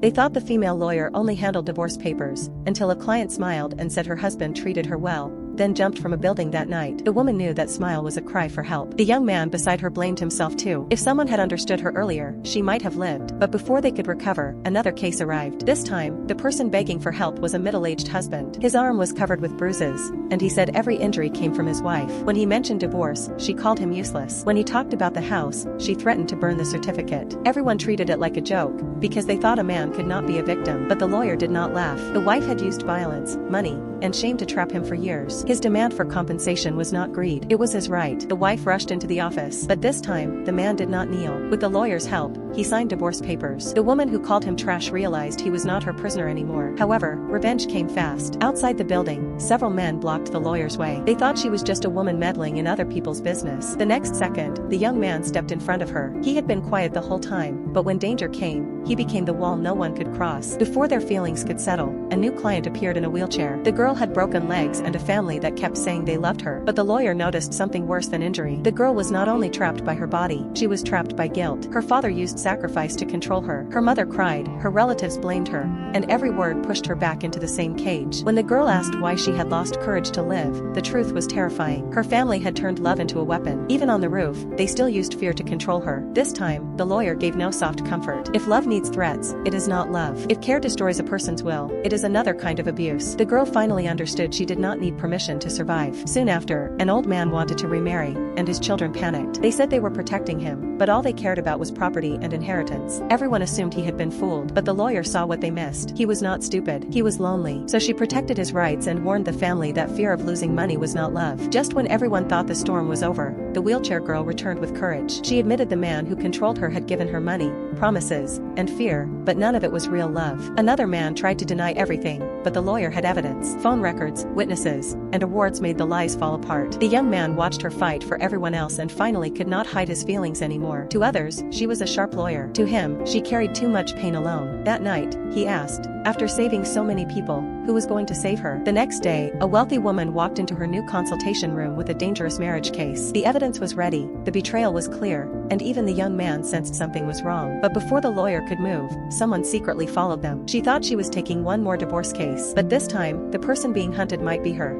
They thought the female lawyer only handled divorce papers, until a client smiled and said her husband treated her well, then jumped from a building that night. The woman knew that smile was a cry for help. The young man beside her blamed himself too. If someone had understood her earlier, she might have lived. But before they could recover, another case arrived. This time, the person begging for help was a middle-aged husband. His arm was covered with bruises, and he said every injury came from his wife. When he mentioned divorce, she called him useless. When he talked about the house, she threatened to burn the certificate. Everyone treated it like a joke, because they thought a man could not be a victim. But the lawyer did not laugh. The wife had used violence, money, and shame to trap him for years. His demand for compensation was not greed, it was his right. The wife rushed into the office, but this time, the man did not kneel. With the lawyer's help, he signed divorce papers. The woman who called him trash realized he was not her prisoner anymore. However, revenge came fast. Outside the building, several men blocked the lawyer's way. They thought she was just a woman meddling in other people's business. The next second, the young man stepped in front of her. He had been quiet the whole time, but when danger came, he became the wall no one could cross. Before their feelings could settle, a new client appeared in a wheelchair. The girl had broken legs and a family that kept saying they loved her. But the lawyer noticed something worse than injury. The girl was not only trapped by her body, she was trapped by guilt. Her father used sacrifice to control her. Her mother cried, her relatives blamed her, and every word pushed her back into the same cage. When the girl asked why she had lost courage to live, the truth was terrifying. Her family had turned love into a weapon. Even on the roof, they still used fear to control her. This time, the lawyer gave no soft comfort. If love needs threats, it is not love. If care destroys a person's will, it is another kind of abuse. The girl finally understood she did not need permission to survive. Soon after, an old man wanted to remarry, and his children panicked. They said they were protecting him, but all they cared about was property and inheritance. Everyone assumed he had been fooled, but the lawyer saw what they missed. He was not stupid, he was lonely. So she protected his rights and warned the family that fear of losing money was not love. Just when everyone thought the storm was over, the wheelchair girl returned with courage. She admitted the man who controlled her had given her money, promises, and fear, but none of it was real love. Another man tried to deny everything, but the lawyer had evidence. Phone records, witnesses, and awards made the lies fall apart. The young man watched her fight for everyone else and finally could not hide his feelings anymore. To others, she was a sharp lawyer. To him, she carried too much pain alone. That night, he asked, after saving so many people, who was going to save her? The next day, a wealthy woman walked into her new consultation room with a dangerous marriage case. The evidence was ready, the betrayal was clear, and even the young man sensed something was wrong. But before the lawyer could move, someone secretly followed them. She thought she was taking one more divorce case, but this time, the person being hunted might be her.